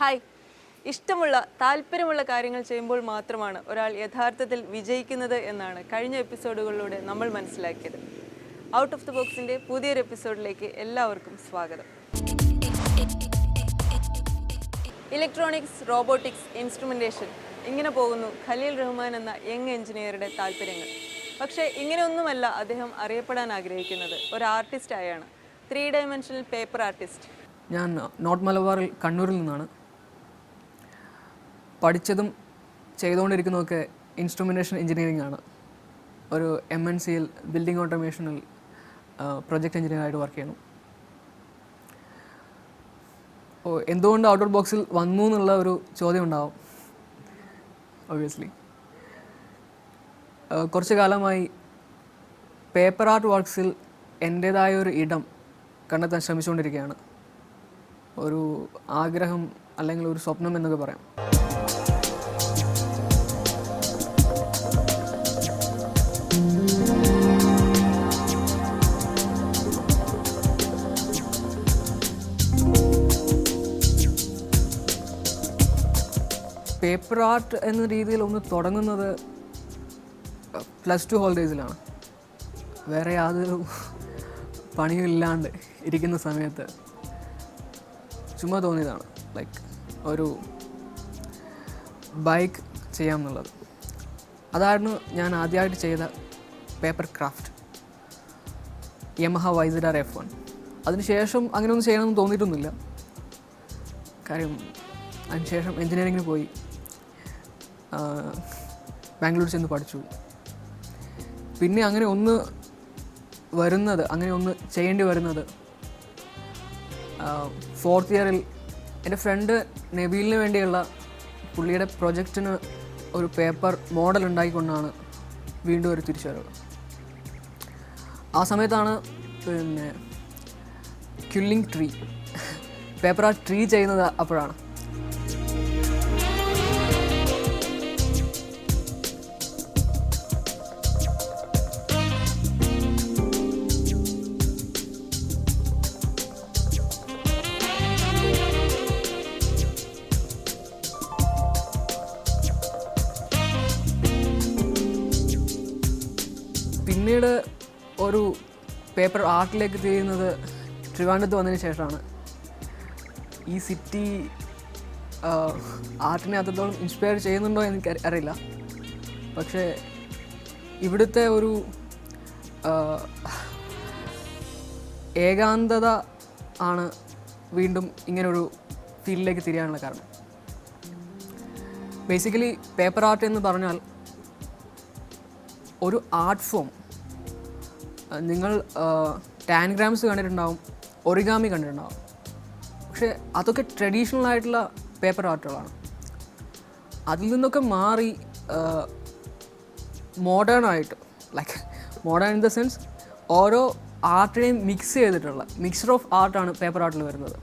Hi, ഇഷ്ടമുള്ള താല്പര്യമുള്ള കാര്യങ്ങൾ ചെയ്യുമ്പോൾ മാത്രമാണ് ഒരാൾ യഥാർത്ഥത്തിൽ വിജയിക്കുന്നത് എന്നാണ് കഴിഞ്ഞ എപ്പിസോഡുകളിലൂടെ നമ്മൾ മനസ്സിലാക്കിയത്. ഔട്ട് ഓഫ് ദി ബോക്സിൻ്റെ പുതിയൊരു എപ്പിസോഡിലേക്ക് എല്ലാവർക്കും സ്വാഗതം. ഇലക്ട്രോണിക്സ്, റോബോട്ടിക്സ്, ഇൻസ്ട്രുമെൻറ്റേഷൻ ഇങ്ങനെ പോകുന്നു ഖലീൽ റഹ്മാൻ എന്ന യങ് എഞ്ചിനീയറുടെ താല്പര്യങ്ങൾ. പക്ഷേ ഇങ്ങനെയൊന്നുമല്ല അദ്ദേഹം അറിയപ്പെടാൻ ആഗ്രഹിക്കുന്നത്. ഒരു ആർട്ടിസ്റ്റായാണ്, 3 ഡയമെൻഷണൽ പേപ്പർ ആർട്ടിസ്റ്റ്. ഞാൻ നോർത്ത് മലബാറിൽ കണ്ണൂരിൽ നിന്നാണ്. പഠിച്ചതും ചെയ്തുകൊണ്ടിരിക്കുന്നതൊക്കെ ഇൻസ്ട്രുമെൻറ്റേഷൻ എഞ്ചിനീയറിംഗ് ആണ്. ഒരു MNCയിൽ ബിൽഡിംഗ് ഓട്ടോമേഷനിൽ പ്രൊജക്റ്റ് എഞ്ചിനീയറായിട്ട് വർക്ക് ചെയ്യണം. എന്തുകൊണ്ട് ഔട്ട്ഡോർ ബോക്സിൽ വന്നു എന്നുള്ള ഒരു ചോദ്യം ഉണ്ടാവും. ഒബ്വിയസ്ലി കുറച്ച് കാലമായി പേപ്പർ ആർട്ട് വർക്ക്സിൽ എൻ്റേതായ ഒരു ഇടം കണ്ടെത്താൻ ശ്രമിച്ചുകൊണ്ടിരിക്കുകയാണ്. ഒരു ആഗ്രഹം അല്ലെങ്കിൽ ഒരു സ്വപ്നം എന്നൊക്കെ പറയാം. പേപ്പർ ആർട്ട് എന്ന രീതിയിൽ ഒന്ന് തുടങ്ങുന്നത് +2 ഹോളിഡേയ്സിലാണ്. വേറെ യാതൊരു പണിയും ഇല്ലാണ്ട് ഇരിക്കുന്ന സമയത്ത് ചുമ്മാ തോന്നിയതാണ്, ലൈക്ക് ഒരു ബൈക്ക് ചെയ്യാമെന്നുള്ളത്. അതായിരുന്നു ഞാൻ ആദ്യമായിട്ട് ചെയ്ത paper craft, Yamaha YZR F1. അതിനുശേഷം അങ്ങനെയൊന്നും ചെയ്യണമെന്ന് തോന്നിയിട്ടൊന്നുമില്ല. കാര്യം അതിനുശേഷം എൻജിനീയറിങ്ങിന് പോയി, ബാംഗ്ലൂർ ചെന്ന് പഠിച്ചു. പിന്നെ അങ്ങനെ ഒന്ന് ചെയ്യേണ്ടി വരുന്നത് 4th ഇയറിൽ എൻ്റെ ഫ്രണ്ട് നബീലിന് വേണ്ടിയുള്ള പുള്ളിയുടെ പ്രൊജക്റ്റിന് ഒരു പേപ്പർ മോഡൽ ഉണ്ടാക്കിക്കൊണ്ടാണ് വീണ്ടും ഒരു തിരിച്ചുവരവ്. ആ സമയത്താണ് പിന്നെ quilling tree, paper art tree ചെയ്യുന്നത് അപ്പോഴാണ്. പിന്നീട് ഒരു പേപ്പർ ആർട്ടിലേക്ക് തിരിയുന്നത് ട്രിവാൻഡ്രത്ത് വന്നതിന് ശേഷമാണ്. ഈ സിറ്റി ആർട്ടിനെ അത്രത്തോളം ഇൻസ്പയർ ചെയ്യുന്നുണ്ടോ എന്ന് അറിയില്ല. പക്ഷേ ഇവിടുത്തെ ഒരു ഏകാന്തത ആണ് വീണ്ടും ഇങ്ങനൊരു ഫീൽഡിലേക്ക് തിരിയാനുള്ള കാരണം. ബേസിക്കലി പേപ്പർ ആർട്ട് എന്ന് പറഞ്ഞാൽ ഒരു ആർട്ട് ഫോം. നിങ്ങൾ ടാൻഗ്രാംസ് കണ്ടിട്ടുണ്ടാവും, ഒറിഗാമി കണ്ടിട്ടുണ്ടാവും. പക്ഷേ അതൊക്കെ ട്രഡീഷണൽ ആയിട്ടുള്ള പേപ്പർ ആർട്ടുകളാണ്. അതിൽ നിന്നൊക്കെ മാറി മോഡേണായിട്ട്, like modern in the sense ഓരോ ആർട്ടിനെയും മിക്സ് ചെയ്തിട്ടുള്ള മിക്സർ ഓഫ് ആർട്ടാണ് പേപ്പർ ആർട്ടിൽ വരുന്നത്.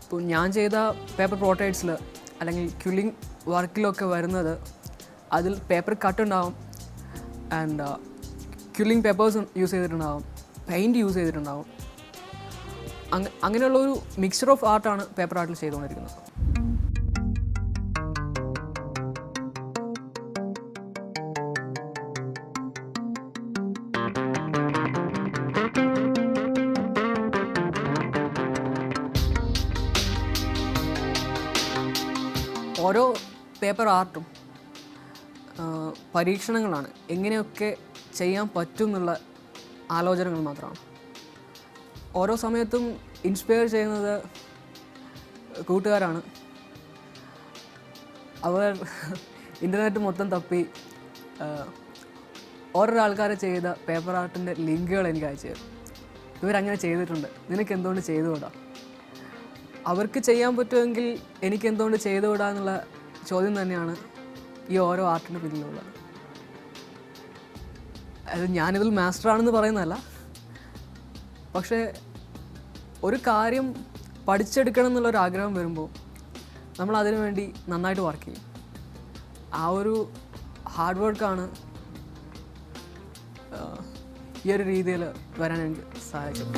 ഇപ്പോൾ ഞാൻ ചെയ്ത പേപ്പർ പ്രോട്ടൈറ്റ്സിൽ അല്ലെങ്കിൽ ക്യുല്ലിംഗ് വർക്കിലൊക്കെ വരുന്നത്, അതിൽ പേപ്പർ കട്ട് ഉണ്ടാവും, ആൻഡ് ക്യുല്ലിംഗ് പേപ്പേഴ്സ് യൂസ് ചെയ്തിട്ടുണ്ടാവും, പെയിൻറ്റ് യൂസ് ചെയ്തിട്ടുണ്ടാവും. അങ്ങനെയുള്ളൊരു മിക്സർ ഓഫ് ആർട്ടാണ് പേപ്പർ ആർട്ടിൽ ചെയ്തുകൊണ്ടിരിക്കുന്നത്. ഓരോ പേപ്പർ ആർട്ടും പരീക്ഷണങ്ങളാണ്, എങ്ങനെയൊക്കെ ചെയ്യാൻ പറ്റും എന്നുള്ള ആലോചനകൾ മാത്രമാണ്. ഓരോ സമയത്തും ഇൻസ്പയർ ചെയ്യുന്നത് കൂട്ടുകാരാണ്. അവർ ഇൻ്റർനെറ്റ് മൊത്തം തപ്പി ഓരോ ആൾക്കാരെ ചെയ്ത പേപ്പർ ആർട്ടിൻ്റെ ലിങ്കുകൾ എനിക്ക് അയച്ചു തരും. ഇവരങ്ങനെ ചെയ്തിട്ടുണ്ട്, നിനക്ക് എന്തുകൊണ്ട് ചെയ്തുകൂടാ? അവർക്ക് ചെയ്യാൻ പറ്റുമെങ്കിൽ എനിക്ക് എന്തുകൊണ്ട് ചെയ്തുകൂടാ എന്നുള്ള ചോദ്യം തന്നെയാണ് ഈ ഓരോ ആർട്ടിൻ്റെ പിന്നിലുള്ളത്. അത് ഞാനിതിൽ മാസ്റ്ററാണെന്ന് പറയുന്നതല്ല, പക്ഷേ ഒരു കാര്യം പഠിച്ചെടുക്കണം എന്നുള്ളൊരാഗ്രഹം വരുമ്പോൾ നമ്മൾ അതിനു വേണ്ടി നന്നായിട്ട് വർക്ക് ചെയ്യും. ആ ഒരു ഹാർഡ് വർക്കാണ് ഈ ഒരു രീതിയിൽ വരാൻ എനിക്ക് സഹായിച്ചത്.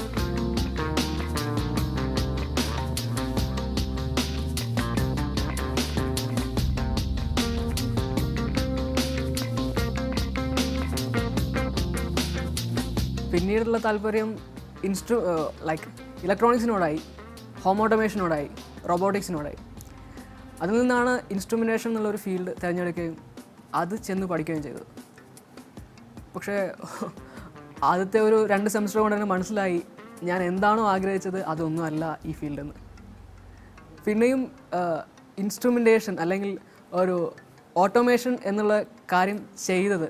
പിന്നീടുള്ള താല്പര്യം ലൈക്ക് ഇലക്ട്രോണിക്സിനോടായി, ഹോം ഓട്ടോമേഷനോടായി, റോബോട്ടിക്സിനോടായി. അതിൽ നിന്നാണ് ഇൻസ്ട്രുമെൻറ്റേഷൻ എന്നുള്ളൊരു ഫീൽഡ് തിരഞ്ഞെടുക്കുകയും അത് ചെന്ന് പഠിക്കുകയും ചെയ്തത്. പക്ഷേ ആദ്യത്തെ ഒരു 2 സെമസ്റ്റർ കൊണ്ട് തന്നെ മനസ്സിലായി ഞാൻ എന്താണോ ആഗ്രഹിച്ചത് അതൊന്നും അല്ല ഈ ഫീൽഡെന്ന്. പിന്നെയും ഇൻസ്ട്രുമെൻറ്റേഷൻ അല്ലെങ്കിൽ ഒരു ഓട്ടോമേഷൻ എന്നുള്ള കാര്യം ചെയ്തത്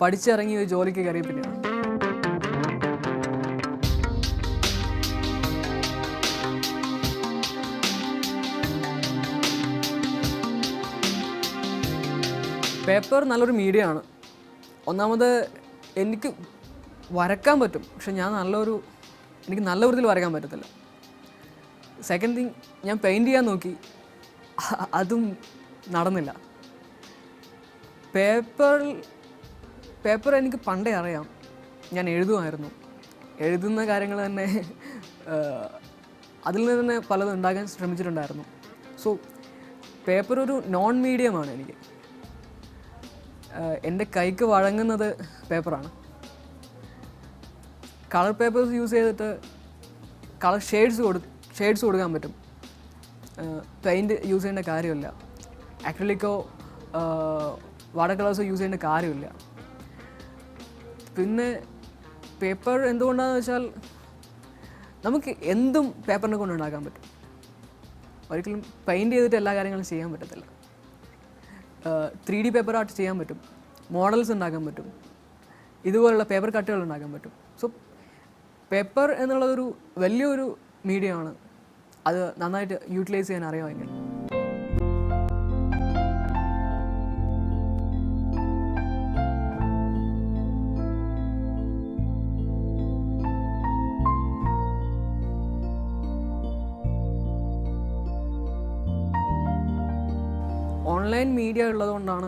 പഠിച്ചിറങ്ങി ഒരു ജോലിക്ക് കയറിയ പിന്നെയാണ്. പേപ്പർ നല്ലൊരു മീഡിയ ആണ്. ഒന്നാമത് എനിക്ക് വരക്കാൻ പറ്റും, പക്ഷെ എനിക്ക് നല്ല വൃത്തിയിൽ വരയ്ക്കാൻ പറ്റത്തില്ല. സെക്കൻഡ് തിങ്, ഞാൻ പെയിൻറ് ചെയ്യാൻ നോക്കി, അതും നടന്നില്ല. പേപ്പർ എനിക്ക് പണ്ടേ അറിയാം, ഞാൻ എഴുതുമായിരുന്നു. എഴുതുന്ന കാര്യങ്ങൾ തന്നെ അതിൽ നിന്ന് തന്നെ പലതും ഉണ്ടാക്കാൻ ശ്രമിച്ചിട്ടുണ്ടായിരുന്നു. സോ പേപ്പർ ഒരു നോൺ മീഡിയമാണ് എനിക്ക്. എൻ്റെ കൈക്ക് വഴങ്ങുന്നത് പേപ്പറാണ്. കളർ പേപ്പേഴ്സ് യൂസ് ചെയ്തിട്ട് കളർ ഷെയ്ഡ്സ് കൊടുക്കാൻ പറ്റും. പെയിൻറ്റ് യൂസ് ചെയ്യേണ്ട കാര്യമില്ല. അക്രിലിക്കോ വാട്ടർ കളേഴ്സോ യൂസ് ചെയ്യേണ്ട കാര്യമില്ല. പിന്നെ പേപ്പർ എന്തുകൊണ്ടാണെന്ന് വെച്ചാൽ നമുക്ക് എന്തും പേപ്പറിനെ കൊണ്ട് ഉണ്ടാക്കാൻ പറ്റും. ഒരിക്കലും പെയിൻറ്റ് ചെയ്തിട്ട് എല്ലാ കാര്യങ്ങളും ചെയ്യാൻ പറ്റത്തില്ല. 3D പേപ്പർ ആർട്ട് ചെയ്യാൻ പറ്റും, മോഡൽസ് ഉണ്ടാക്കാൻ പറ്റും, ഇതുപോലുള്ള പേപ്പർ കട്ടുകൾ ഉണ്ടാക്കാൻ പറ്റും. സോ പേപ്പർ എന്നുള്ളതൊരു വലിയൊരു മീഡിയമാണ്. അത് നന്നായിട്ട് യൂട്ടിലൈസ് ചെയ്യാൻ അറിയാമെങ്കിൽ. ഓൺലൈൻ മീഡിയ ഉള്ളതുകൊണ്ടാണ്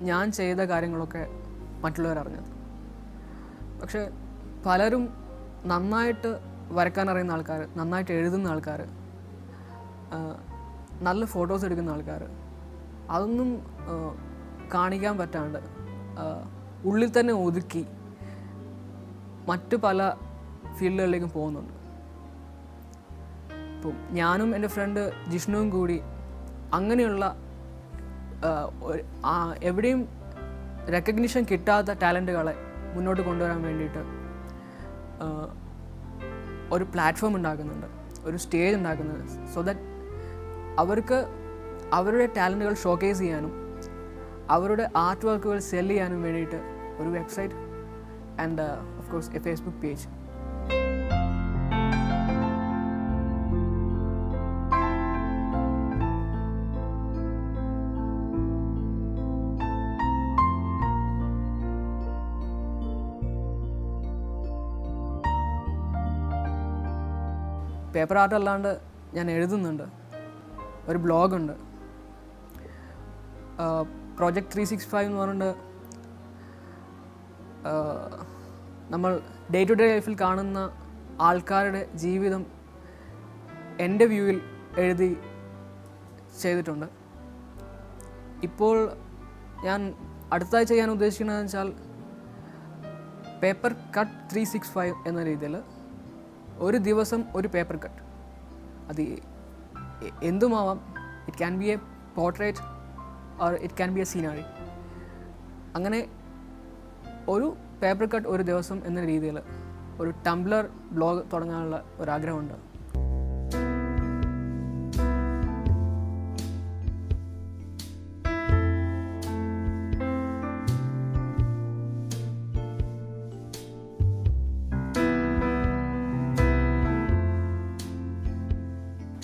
ഞാൻ ചെയ്ത കാര്യങ്ങളൊക്കെ മറ്റുള്ളവരറിഞ്ഞത്. പക്ഷേ പലരും നന്നായിട്ട് വരയ്ക്കാൻ അറിയുന്ന ആൾക്കാർ, നന്നായിട്ട് എഴുതുന്ന ആൾക്കാർ, നല്ല ഫോട്ടോസ് എടുക്കുന്ന ആൾക്കാർ, അതൊന്നും കാണിക്കാൻ പറ്റാണ്ട് ഉള്ളിൽ തന്നെ ഒതുക്കി മറ്റു പല ഫീൽഡുകളിലേക്കും പോകുന്നുണ്ട്. ഇപ്പം ഞാനും എൻ്റെ ഫ്രണ്ട് ജിഷ്ണുവും കൂടി അങ്ങനെയുള്ള എവിടെയും റെക്കഗ്നിഷൻ കിട്ടാത്ത ടാലൻറ്റുകളെ മുന്നോട്ട് കൊണ്ടുവരാൻ വേണ്ടിയിട്ട് ഒരു പ്ലാറ്റ്ഫോം ഉണ്ടാക്കുന്നുണ്ട്, ഒരു സ്റ്റേജ് ഉണ്ടാക്കുന്നുണ്ട്. സോ ദാറ്റ് അവർക്ക് അവരുടെ ടാലൻറ്റുകൾ ഷോക്കേസ് ചെയ്യാനും അവരുടെ ആർട്ട് വർക്കുകൾ സെൽ ചെയ്യാനും വേണ്ടിയിട്ട് ഒരു website and of course A Facebook page. Paper art അല്ലാണ്ട് ഞാൻ എഴുതുന്നുണ്ട്, ഒരു ബ്ലോഗുണ്ട്, പ്രോജക്റ്റ് 365 എന്ന് പറഞ്ഞിട്ട് നമ്മൾ ഡേ ടു ഡേ ലൈഫിൽ കാണുന്ന ആൾക്കാരുടെ ജീവിതം എൻ്റെ വ്യൂവിൽ എഴുതി ചെയ്തിട്ടുണ്ട്. ഇപ്പോൾ ഞാൻ അടുത്തതായി ചെയ്യാൻ ഉദ്ദേശിക്കുന്നതെന്ന് വെച്ചാൽ പേപ്പർ കട്ട് 365 എന്ന രീതിയിൽ ഒരു ദിവസം ഒരു പേപ്പർ കട്ട്. അത് എന്തുമാവാം. It can be a portrait or it can be a scenery. അങ്ങനെ ഒരു പേപ്പർ കട്ട് ഒരു ദിവസം എന്ന രീതിയിൽ ഒരു ടംബ്ലർ ബ്ലോഗ് തുടങ്ങാനുള്ള ഒരാഗ്രഹമുണ്ട്.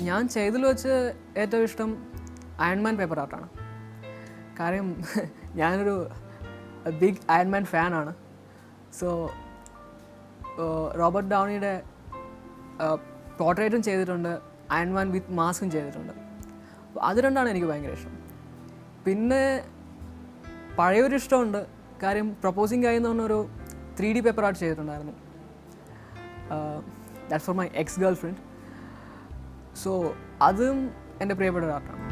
ഞാൻ ചെയ്തതിൽ വെച്ച് ഏറ്റവും ഇഷ്ടം അയൺമാൻ പേപ്പർ ആർട്ടാണ്. കാര്യം ഞാനൊരു ബിഗ് അയൺമാൻ ഫാനാണ്. സോ റോബർട്ട് ഡൗണിയുടെ പോർട്രേറ്റും ചെയ്തിട്ടുണ്ട്, അയൺമാൻ വിത്ത് മാസ്കും ചെയ്തിട്ടുണ്ട്. അപ്പോൾ അത് രണ്ടാണ് എനിക്ക് ഭയങ്കര ഇഷ്ടം. പിന്നെ പഴയൊരു ഇഷ്ടമുണ്ട്. കാര്യം പ്രപ്പോസിങ് ഗായ് എന്ന് പറഞ്ഞൊരു 3D പേപ്പർ ആർട്ട് ചെയ്തിട്ടുണ്ടായിരുന്നു. That's for my ex girl friend. So അതും എൻ്റെ പ്രിയപ്പെട്ട ഒരു ആർട്ടാണ്.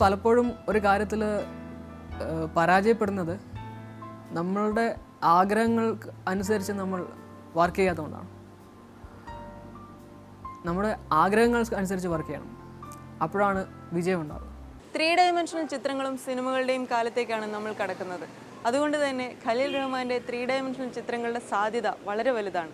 പലപ്പോഴും ഒരു കാര്യത്തിൽ പരാജയപ്പെടുന്നത് നമ്മളുടെ ആഗ്രഹങ്ങൾക്ക് അനുസരിച്ച് നമ്മൾ വർക്ക് ചെയ്യാത്തതുകൊണ്ടാണ്. നമ്മുടെ ആഗ്രഹങ്ങൾക്ക് അനുസരിച്ച് വർക്ക് ചെയ്യണം, അപ്പോഴാണ് വിജയം ഉണ്ടാകുക. 3 ഡയമെൻഷണൽ ചിത്രങ്ങളും സിനിമകളുടെയും കാലത്തേക്കാണ് നമ്മൾ കടക്കുന്നത്. അതുകൊണ്ട് തന്നെ ഖലീൽ റഹ്മാൻ്റെ 3 ഡയമെൻഷണൽ ചിത്രങ്ങളുടെ സാധ്യത വളരെ വലുതാണ്.